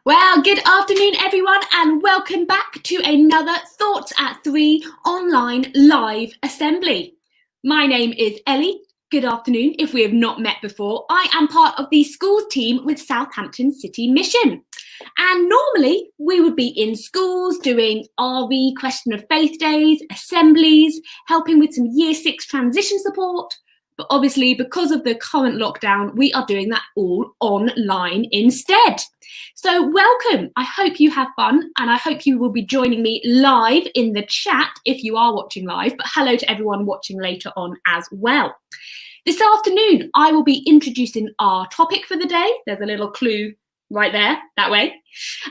Well, good afternoon, everyone, and welcome back to another Thoughts at 3 online live assembly. My name is Ellie. Good afternoon. If we have not met before, I am part of the schools team with Southampton City Mission. And normally we would be in schools doing RV Question of Faith days, assemblies, helping with some Year 6 transition support. But obviously, because of the current lockdown, we are doing that all online instead. So welcome. I hope you have fun, and I hope you will be joining me live in the chat if you are watching live, but hello to everyone watching later on as well. This afternoon, I will be introducing our topic for the day. There's a little clue right there, that way.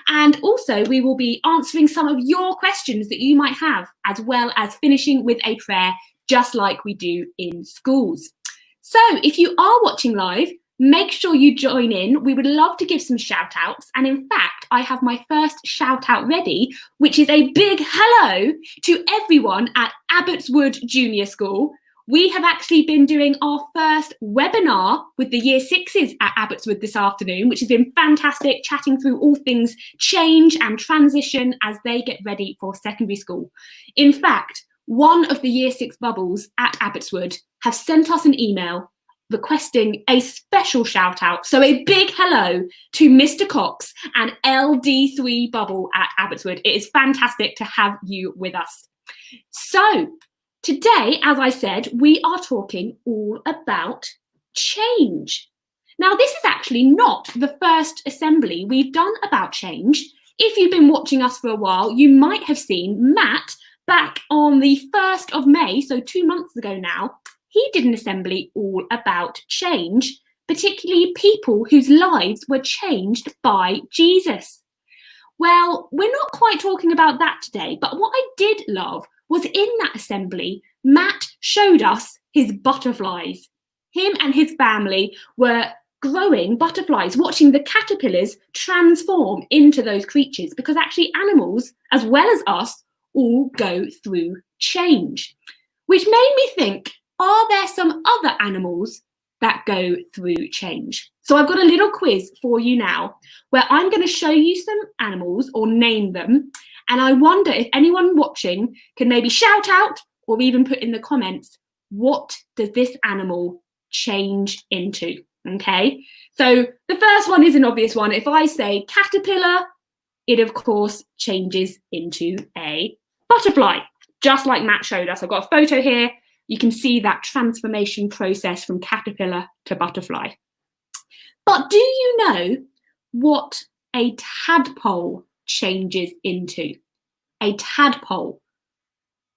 And also, we will be answering some of your questions that you might have, as well as finishing with a prayer, just like we do in schools. So if you are watching live, make sure you join in. We would love to give some shout outs. And in fact, I have my first shout out ready, which is a big hello to everyone at Abbotswood Junior School. We have actually been doing our first webinar with the Year 6s at Abbotswood this afternoon, which has been fantastic, chatting through all things change and transition as they get ready for secondary school. In fact, one of the Year 6 bubbles at Abbotswood have sent us an email requesting a special shout out. So a big hello to Mr. Cox and LD3 Bubble at Abbotswood. It is fantastic to have you with us. So today, as I said, we are talking all about change. Now, this is actually not the first assembly we've done about change. If you've been watching us for a while, you might have seen Matt back on the 1st of May, so 2 months ago now. He did an assembly all about change, particularly people whose lives were changed by Jesus. Well, we're not quite talking about that today, but what I did love was in that assembly, Matt showed us his butterflies. Him and his family were growing butterflies, watching the caterpillars transform into those creatures, because actually animals, as well as us, all go through change, which made me think, are there some other animals that go through change? So I've got a little quiz for you now where I'm going to show you some animals or name them. And I wonder if anyone watching can maybe shout out or even put in the comments, what does this animal change into? Okay, so the first one is an obvious one. If I say caterpillar, it of course changes into a butterfly, just like Matt showed us. I've got a photo here. You can see that transformation process from caterpillar to butterfly. But do you know what a tadpole changes into? A tadpole.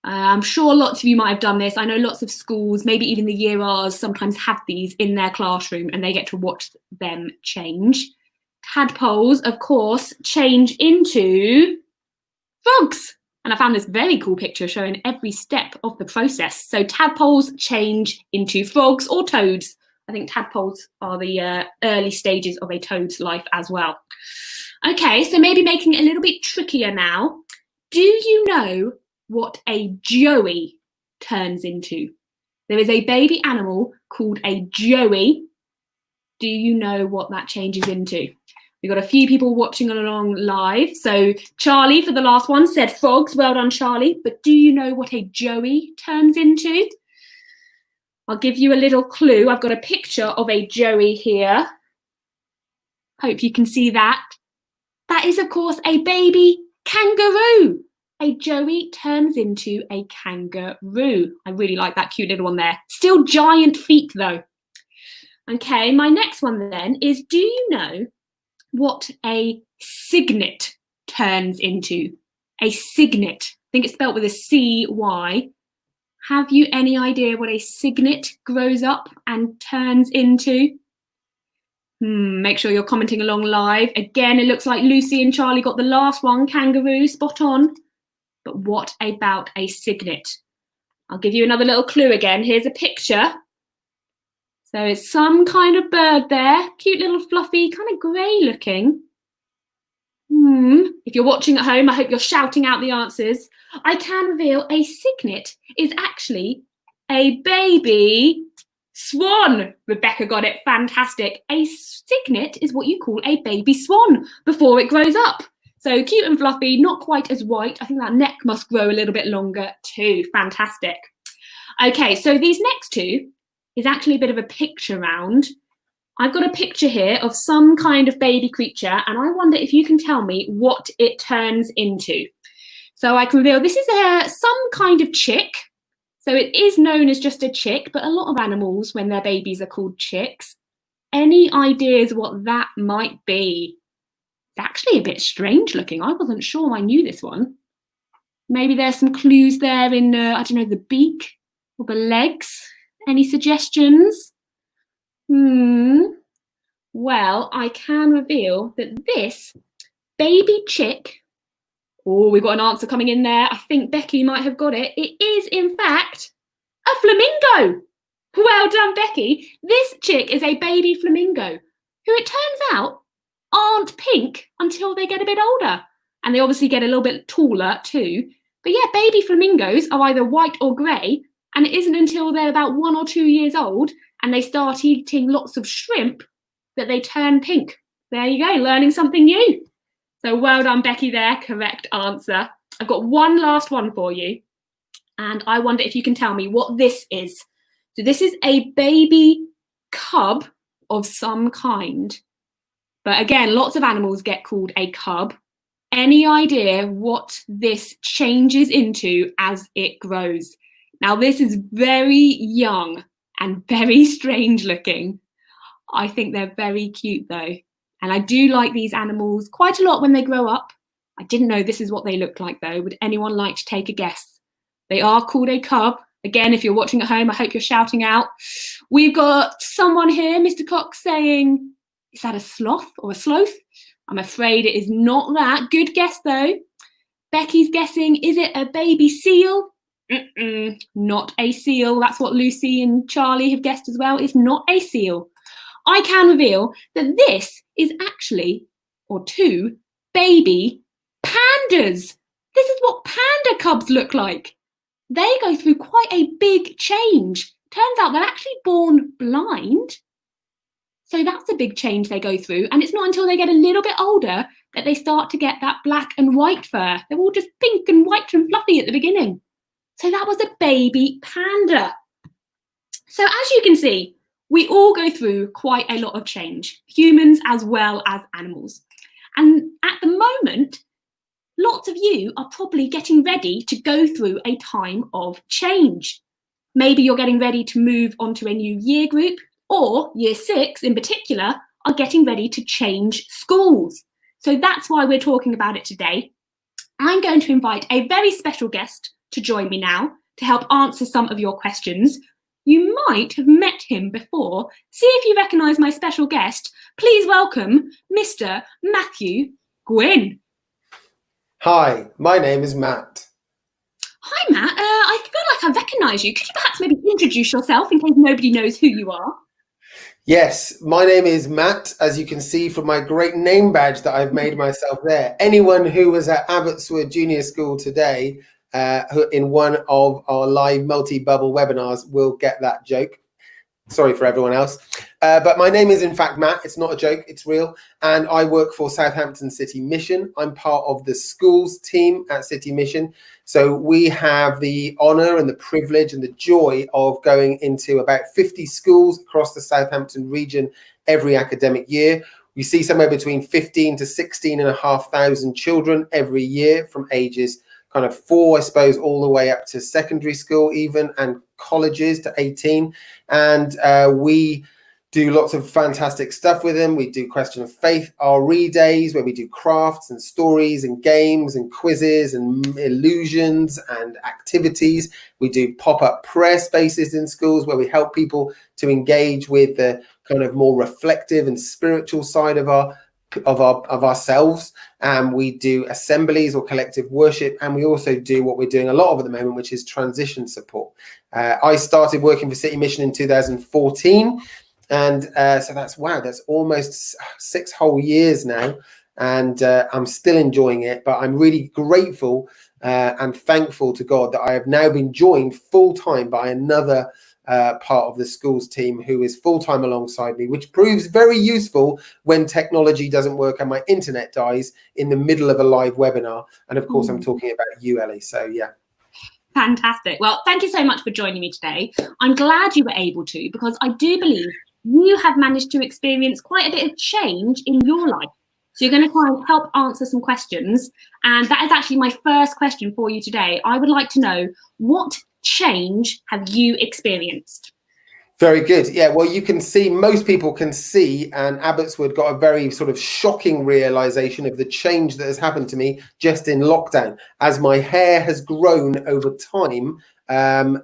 I'm sure lots of you might have done this. I know lots of schools, maybe even the Year R's, sometimes have these in their classroom and they get to watch them change. Tadpoles, of course, change into frogs. And I found this very cool picture showing every step of the process. So tadpoles change into frogs or toads. I think tadpoles are the early stages of a toad's life as well. Okay, so maybe making it a little bit trickier now. Do you know what a joey turns into? There is a baby animal called a joey. Do you know what that changes into? We've got a few people watching along live. So Charlie, for the last one, said frogs. Well done, Charlie. But do you know what a joey turns into? I'll give you a little clue. I've got a picture of a joey here. Hope you can see that. That is, of course, a baby kangaroo. A joey turns into a kangaroo. I really like that cute little one there. Still giant feet, though. Okay, my next one then is, do you know what a cygnet turns into? A cygnet. I think it's spelled with a C-Y. Have you any idea what a cygnet grows up and turns into? Make sure you're commenting along live. Again, it looks like Lucy and Charlie got the last one, kangaroo, spot on. But what about a cygnet? I'll give you another little clue again. Here's a picture. So it's some kind of bird there, cute little fluffy, kind of grey looking. If you're watching at home, I hope you're shouting out the answers. I can reveal a cygnet is actually a baby Swan. Rebecca got it. Fantastic. A cygnet is what you call a baby swan before it grows up. So cute and fluffy, not quite as white. I think that neck must grow a little bit longer too. Fantastic. Okay, so these next two is actually a bit of a picture round. I've got a picture here of some kind of baby creature, and I wonder if you can tell me what it turns into. So I can reveal this is some kind of chick. So it is known as just a chick, but a lot of animals, when they're babies, are called chicks. Any ideas what that might be? It's actually a bit strange looking. I wasn't sure I knew this one. Maybe there's some clues there in, I don't know, the beak or the legs. Any suggestions? Well, I can reveal that this baby chick, oh, we've got an answer coming in there. I think Becky might have got it. It is, in fact, a flamingo. Well done, Becky. This chick is a baby flamingo who, it turns out, aren't pink until they get a bit older. And they obviously get a little bit taller too. But yeah, baby flamingos are either white or grey, and it isn't until they're about 1 or 2 years old and they start eating lots of shrimp that they turn pink. There you go, learning something new. So well done, Becky there, correct answer. I've got one last one for you. And I wonder if you can tell me what this is. So this is a baby cub of some kind. But again, lots of animals get called a cub. Any idea what this changes into as it grows? Now, this is very young and very strange looking. I think they're very cute though. And I do like these animals quite a lot when they grow up. I didn't know this is what they look like though. Would anyone like to take a guess? They are called a cub. Again, if you're watching at home, I hope you're shouting out. We've got someone here, Mr. Cox, saying, is that a sloth or a sloth? I'm afraid it is not that. Good guess though. Becky's guessing, is it a baby seal? Not a seal. That's what Lucy and Charlie have guessed as well. It's not a seal. I can reveal that this is actually, or two, baby pandas. This is what panda cubs look like. They go through quite a big change. Turns out they're actually born blind. So that's a big change they go through. And it's not until they get a little bit older that they start to get that black and white fur. They're all just pink and white and fluffy at the beginning. So that was a baby panda. So as you can see, we all go through quite a lot of change, humans as well as animals. And at the moment, lots of you are probably getting ready to go through a time of change. Maybe you're getting ready to move on to a new year group, or year 6 in particular are getting ready to change schools. So that's why we're talking about it today. I'm going to invite a very special guest to join me now to help answer some of your questions. You might have met him before. See if you recognise my special guest. Please welcome Mr. Matthew Gwynn. Hi, my name is Matt. Hi, Matt. I feel like I recognise you. Could you perhaps maybe introduce yourself in case nobody knows who you are? Yes, my name is Matt, as you can see from my great name badge that I've made myself there. Anyone who was at Abbotswood Junior School today in one of our live multi-bubble webinars will get that joke. Sorry for everyone else. But my name is in fact Matt. It's not a joke, it's real. And I work for Southampton City Mission. I'm part of the schools team at City Mission. So we have the honour and the privilege and the joy of going into about 50 schools across the Southampton region every academic year. We see somewhere between 15 to 16,500 children every year from ages kind of 4, I suppose, all the way up to secondary school even, and colleges to 18. And we do lots of fantastic stuff with them. We do Question of Faith RE days where we do crafts and stories and games and quizzes and illusions and activities. We do pop-up prayer spaces in schools where we help people to engage with the kind of more reflective and spiritual side of ourselves. We do assemblies or collective worship, and we also do what we're doing a lot of at the moment, which is transition support. I started working for City Mission in 2014, and so that's almost 6 whole years now, and I'm still enjoying it. But I'm really grateful and thankful to God that I have now been joined full time by another part of the schools team who is full-time alongside me, which proves very useful when technology doesn't work and my internet dies in the middle of a live webinar. And of course, I'm talking about you, Ellie. So yeah. Fantastic. Well, thank you so much for joining me today. I'm glad you were able to, because I do believe you have managed to experience quite a bit of change in your life. So you're going to try and help answer some questions. And that is actually my first question for you today. I would like to know, what change have you experienced? Very good. Yeah, well, you can see, most people can see, and Abbotswood got a very sort of shocking realization of the change that has happened to me just in lockdown. As my hair has grown over time,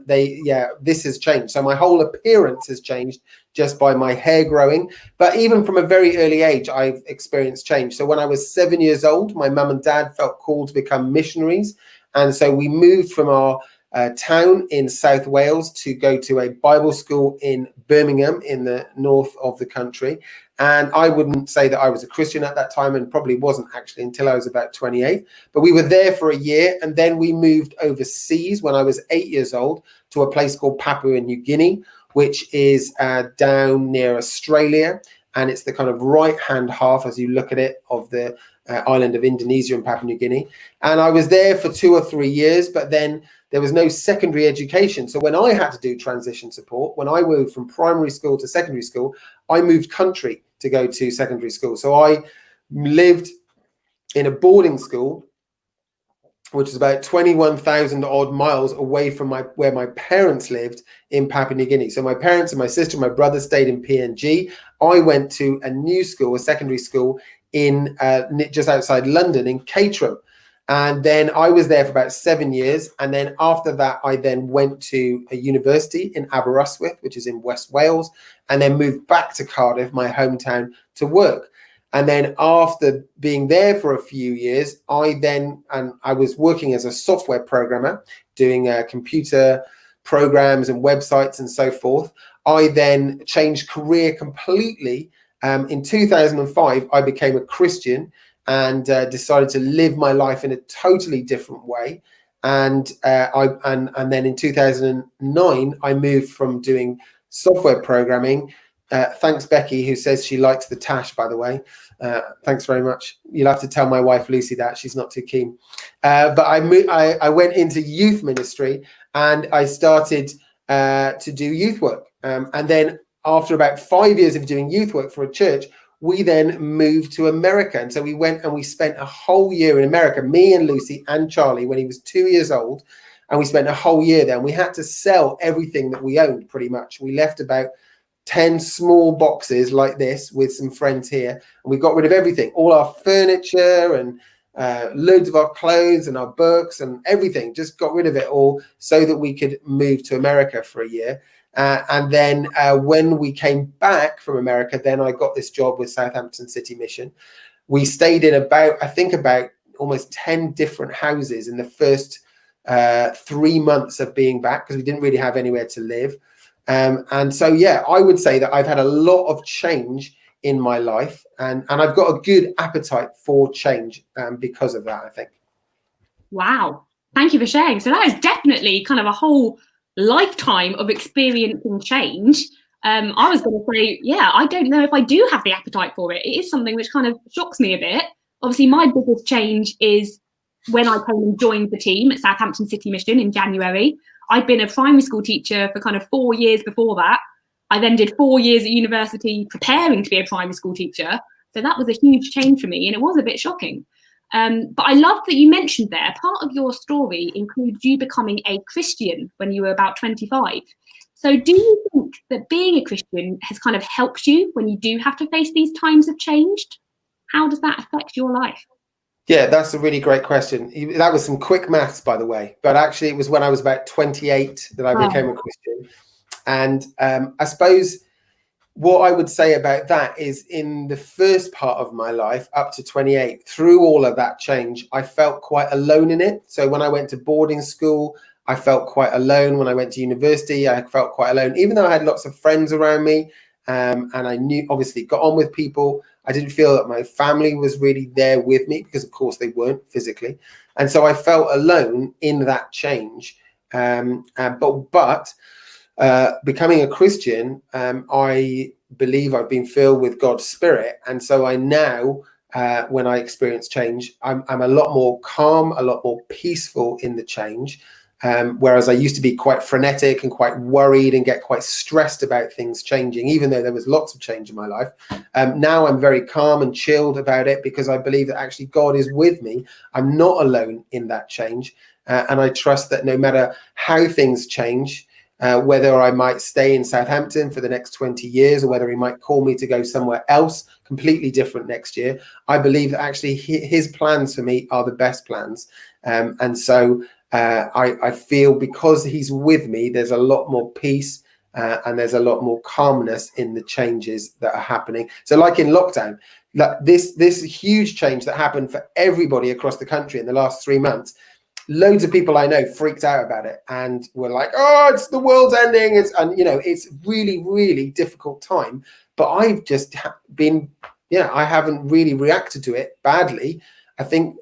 this has changed. So my whole appearance has changed just by my hair growing. But even from a very early age, I've experienced change. So when I was 7 years old, my mum and dad felt called to become missionaries. And so we moved from our town in South Wales to go to a Bible school in Birmingham in the north of the country. And I wouldn't say that I was a Christian at that time, and probably wasn't actually until I was about 28. But we were there for a year, and then we moved overseas when I was 8 years old to a place called Papua New Guinea, which is down near Australia. And it's the kind of right-hand half, as you look at it, of the island of Indonesia and Papua New Guinea. And I was there for 2 or 3 years, but then there was no secondary education. So when I had to do transition support, when I moved from primary school to secondary school, I moved country to go to secondary school. So I lived in a boarding school, which is about 21,000 odd miles away from where my parents lived in Papua New Guinea. So my parents and my sister and my brother stayed in PNG. I went to a new school, a secondary school in just outside London in Caterham. And then I was there for about 7 years. And then after that, I then went to a university in Aberystwyth, which is in West Wales, and then moved back to Cardiff, my hometown, to work. And then after being there for a few years, I was working as a software programmer, doing computer programs and websites and so forth. I then changed career completely. In 2005, I became a Christian and decided to live my life in a totally different way. And then in 2009, I moved from doing software programming. Thanks, Becky, who says she likes the tash, by the way. Thanks very much. You'll have to tell my wife Lucy that. She's not too keen. But I went into youth ministry, and I started to do youth work. And then after about 5 years of doing youth work for a church, we then moved to America. And so we went and we spent a whole year in America, me and Lucy and Charlie, when he was 2 years old. And we spent a whole year there. And we had to sell everything that we owned, pretty much. We left about 10 small boxes like this with some friends here. And we got rid of everything, all our furniture and loads of our clothes and our books and everything. Just got rid of it all so that we could move to America for a year. And then when we came back from America, then I got this job with Southampton City Mission. We stayed in about almost 10 different houses in the first 3 months of being back, because we didn't really have anywhere to live. And so, yeah, I would say that I've had a lot of change in my life, and I've got a good appetite for change because of that, I think. Wow. Thank you for sharing. So that is definitely kind of a whole lifetime of experiencing change. I was going to say, yeah, I don't know if I do have the appetite for it. It is something which kind of shocks me a bit. Obviously, my biggest change is when I came and joined the team at Southampton City Mission in January. I'd been a primary school teacher for kind of 4 years before that. I then did 4 years at university preparing to be a primary school teacher. So that was a huge change for me, and it was a bit shocking. But I love that you mentioned there, part of your story includes you becoming a Christian when you were about 25. So do you think that being a Christian has kind of helped you when you do have to face these times of change? How does that affect your life? Yeah, that's a really great question. That was some quick maths, by the way. But actually, it was when I was about 28 that I became a Christian. And I suppose what I would say about that is, in the first part of my life, up to 28, through all of that change, I felt quite alone in it. So when I went to boarding school, I felt quite alone. When I went to university, I felt quite alone, even though I had lots of friends around me. And I obviously got on with people. I didn't feel that my family was really there with me, because of course they weren't physically. And so I felt alone in that change. But becoming a Christian, I believe I've been filled with God's Spirit, and so I now, when I experience change, I'm a lot more calm, a lot more peaceful in the change. Whereas I used to be quite frenetic and quite worried and get quite stressed about things changing, even though there was lots of change in my life. Now I'm very calm and chilled about it because I believe that actually God is with me. I'm not alone in that change. And I trust that no matter how things change, whether I might stay in Southampton for the next 20 years or whether he might call me to go somewhere else completely different next year, I believe that actually his plans for me are the best plans. And so I feel because he's with me, there's a lot more peace and there's a lot more calmness in the changes that are happening. So like in lockdown, this huge change that happened for everybody across the country in the last 3 months, loads of people I know freaked out about it and were like, oh, it's the world's ending. It's really, really difficult time. But I've just been, I haven't really reacted to it badly. I think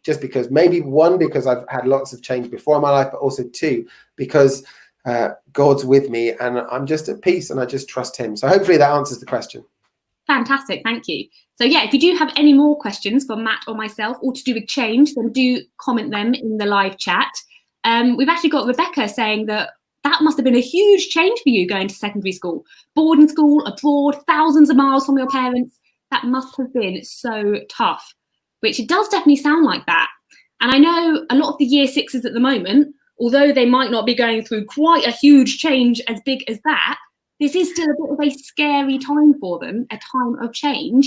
just because because I've had lots of change before in my life, but also two, because God's with me and I'm just at peace and I just trust him. So hopefully that answers the question. Fantastic, thank you. So yeah, if you do have any more questions for Matt or myself, all to do with change, then do comment them in the live chat. We've actually got Rebecca saying that must have been a huge change for you going to secondary school, boarding school, abroad, thousands of miles from your parents. That must have been so tough, which it does definitely sound like that. And I know a lot of the year sixes at the moment, although they might not be going through quite a huge change as big as that, this is still a bit of a scary time for them, a time of change.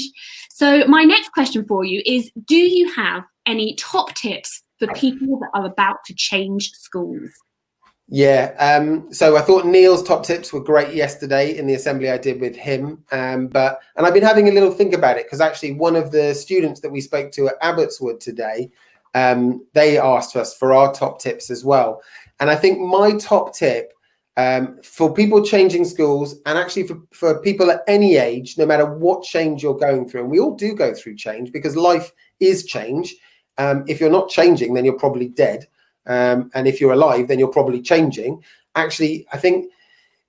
So my next question for you is, do you have any top tips for people that are about to change schools? Yeah, so I thought Neil's top tips were great yesterday in the assembly I did with him. And I've been having a little think about it because actually one of the students that we spoke to at Abbotswood today, they asked us for our top tips as well. And I think my top tip for people changing schools, and actually for people at any age, no matter what change you're going through, and we all do go through change because life is change. If you're not changing, then you're probably dead. And if you're alive, then you're probably changing. Actually, I think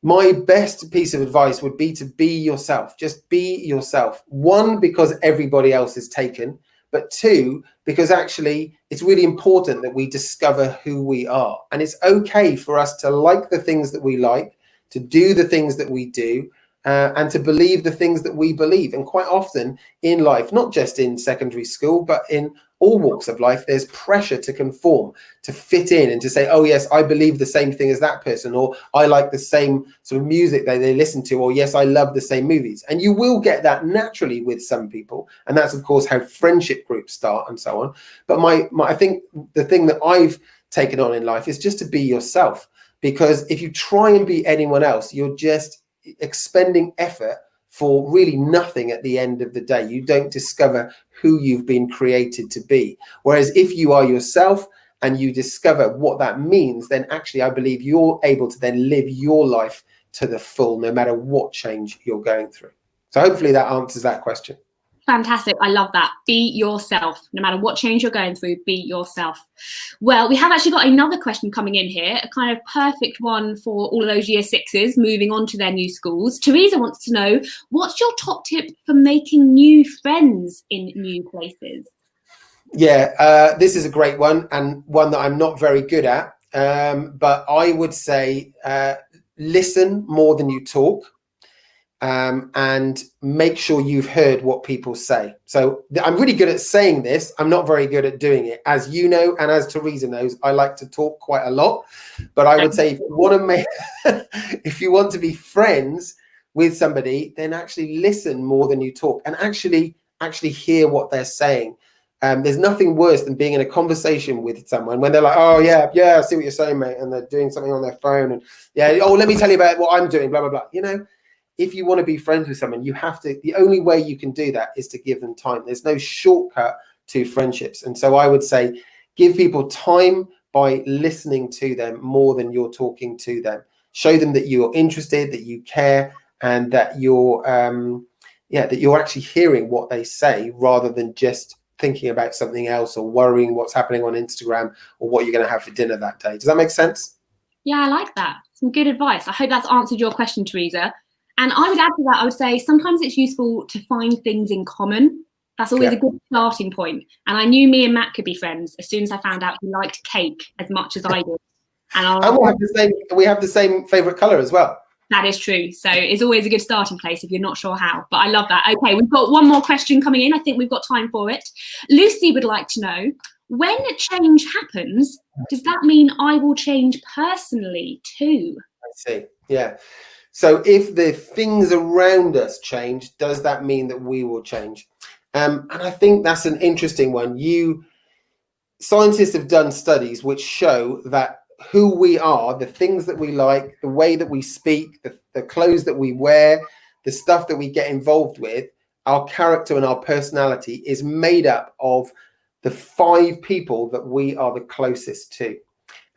my best piece of advice would be to be yourself. Just be yourself. One, because everybody else is taken. But two, because actually it's really important that we discover who we are. And it's okay for us to like the things that we like, to do the things that we do, and to believe the things that we believe. And quite often in life, not just in secondary school, but in all walks of life, there's pressure to conform, to fit in and to say, oh, yes, I believe the same thing as that person, or I like the same sort of music that they listen to, or yes, I love the same movies. And you will get that naturally with some people. And that's, of course, how friendship groups start and so on. But I think the thing that I've taken on in life is just to be yourself, because if you try and be anyone else, you're just expending effort for really nothing at the end of the day. You don't discover who you've been created to be. Whereas if you are yourself and you discover what that means, then actually I believe you're able to then live your life to the full, no matter what change you're going through. So hopefully that answers that question. Fantastic. I love that. Be yourself. No matter what change you're going through, be yourself. Well, we have actually got another question coming in here, a kind of perfect one for all of those year sixes moving on to their new schools. Teresa wants to know, what's your top tip for making new friends in new places? Yeah, this is a great one, and one that I'm not very good at. But I would say listen more than you talk. And make sure you've heard what people say. So I'm really good at saying this. I'm not very good at doing it. As you know, and as Teresa knows, I like to talk quite a lot. But I would say if you want to if you want to be friends with somebody, then actually listen more than you talk, and actually hear what they're saying. There's nothing worse than being in a conversation with someone when they're like, oh, yeah, I see what you're saying, mate. And they're doing something on their phone. And oh, let me tell you about what I'm doing, blah, blah, blah. If you want to be friends with someone, the only way you can do that is to give them time. There's no shortcut to friendships. And so I would say, give people time by listening to them more than you're talking to them. Show them that you're interested, that you care, and that you're actually hearing what they say rather than just thinking about something else or worrying what's happening on Instagram or what you're going to have for dinner that day. Does that make sense? Yeah, I like that. Some good advice. I hope that's answered your question, Teresa. And I would add to that, I would say sometimes it's useful to find things in common. That's always a good starting point. And I knew me and Matt could be friends as soon as I found out he liked cake as much as I did. And we have the same favourite colour as well. That is true. So it's always a good starting place if you're not sure how. But I love that. Okay, we've got one more question coming in. I think we've got time for it. Lucy would like to know, when change happens, does that mean I will change personally too? I see. Yeah. So if the things around us change, does that mean that we will change? And I think that's an interesting one. Scientists have done studies which show that who we are, the things that we like, the way that we speak, the clothes that we wear, the stuff that we get involved with, our character and our personality is made up of the 5 people that we are the closest to.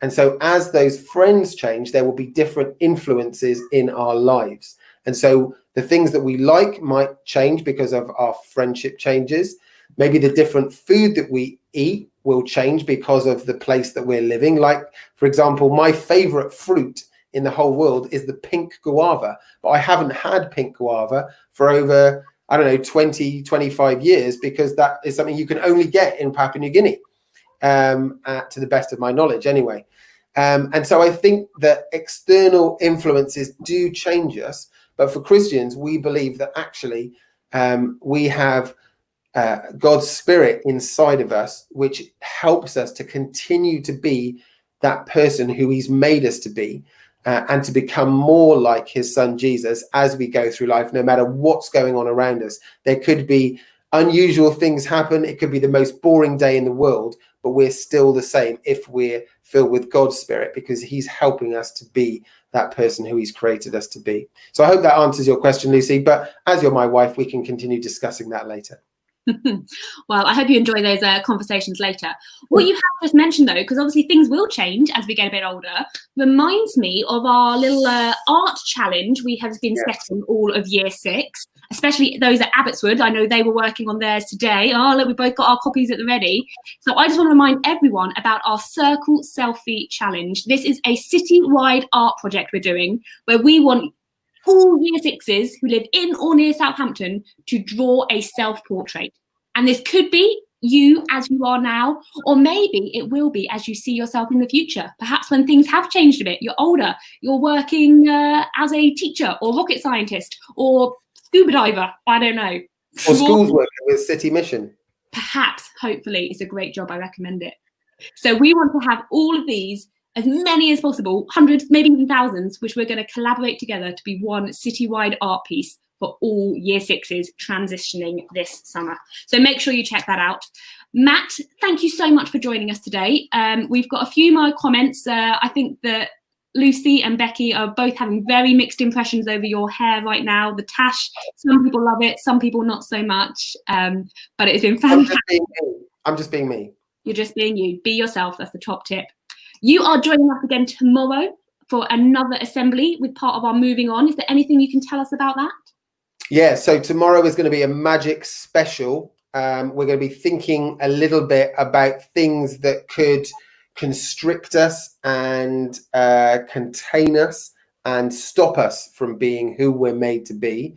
And so as those friends change, there will be different influences in our lives. And so the things that we like might change because of our friendship changes. Maybe the different food that we eat will change because of the place that we're living. Like, for example, my favorite fruit in the whole world is the pink guava, but I haven't had pink guava for over, 20, 25 years, because that is something you can only get in Papua New Guinea, to the best of my knowledge anyway. And so I think that external influences do change us, but for Christians, we believe that actually we have God's Spirit inside of us, which helps us to continue to be that person who He's made us to be, and to become more like His Son Jesus as we go through life, no matter what's going on around us. There could be unusual things happen. It could be the most boring day in the world, but we're still the same if we're filled with God's Spirit, because He's helping us to be that person who He's created us to be. So I hope that answers your question, Lucy. But as you're my wife, we can continue discussing that later. Well, I hope you enjoy those conversations later. What you have just mentioned, though, because obviously things will change as we get a bit older, reminds me of our little art challenge we have been setting all of year 6, especially those at Abbotswood. I know they were working on theirs today. Oh, look, we both got our copies at the ready. So I just want to remind everyone about our Circle Selfie Challenge. This is a city-wide art project we're doing where we want all year 6s who live in or near Southampton to draw a self-portrait. And this could be you as you are now, or maybe it will be as you see yourself in the future. Perhaps when things have changed a bit, you're older, you're working as a teacher or rocket scientist or scuba diver, I don't know. Or schools working with City Mission. Perhaps, hopefully, it's a great job, I recommend it. So we want to have all of these, as many as possible, hundreds, maybe even thousands, which we're going to collaborate together to be one citywide art piece for all year 6s transitioning this summer. So make sure you check that out. Matt, thank you so much for joining us today. We've got a few more comments. I think that Lucy and Becky are both having very mixed impressions over your hair right now. The tash, some people love it, some people not so much. But it's been fantastic. I'm just being me. You're just being you. Be yourself. That's the top tip. You are joining us again tomorrow for another assembly with part of our Moving On. Is there anything you can tell us about that? Yeah, so tomorrow is going to be a magic special. We're going to be thinking a little bit about things that could constrict us and contain us and stop us from being who we're made to be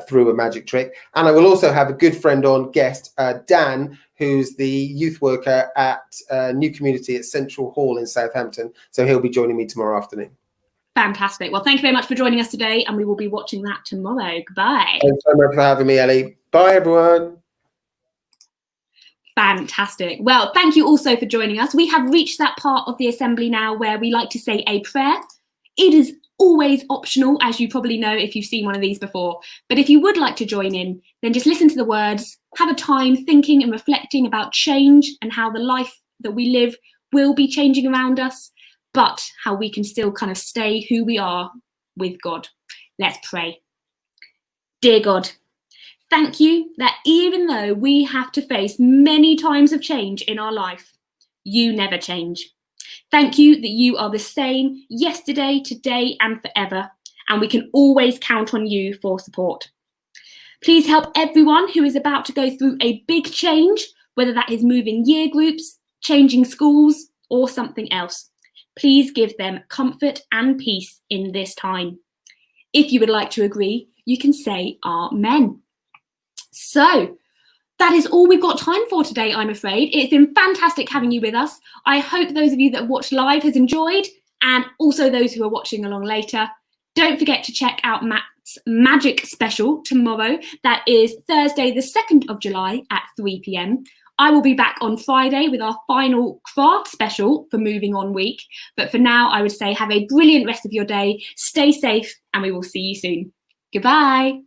through a magic trick. And I will also have a good friend on guest, Dan, who's the youth worker at New Community at Central Hall in Southampton. So he'll be joining me tomorrow afternoon. Fantastic. Well, thank you very much for joining us today, and we will be watching that tomorrow. Goodbye. Thanks so much for having me, Ellie. Bye, everyone. Fantastic. Well, thank you also for joining us. We have reached that part of the assembly now where we like to say a prayer. It is always optional, as you probably know if you've seen one of these before. But if you would like to join in, then just listen to the words, have a time thinking and reflecting about change and how the life that we live will be changing around us, but how we can still kind of stay who we are with God. Let's pray. Dear God, thank you that even though we have to face many times of change in our life, you never change. Thank you that you are the same yesterday, today, and forever, and we can always count on you for support. Please help everyone who is about to go through a big change, whether that is moving year groups, changing schools, or something else. Please give them comfort and peace in this time. If you would like to agree, you can say Amen. So, that is all we've got time for today, I'm afraid. It's been fantastic having you with us. I hope those of you that have watched live has enjoyed, and also those who are watching along later. Don't forget to check out Matt's Magic Special tomorrow. That is Thursday, the 2nd of July at 3 p.m. I will be back on Friday with our final craft special for Moving On week. But for now, I would say have a brilliant rest of your day. Stay safe, and we will see you soon. Goodbye.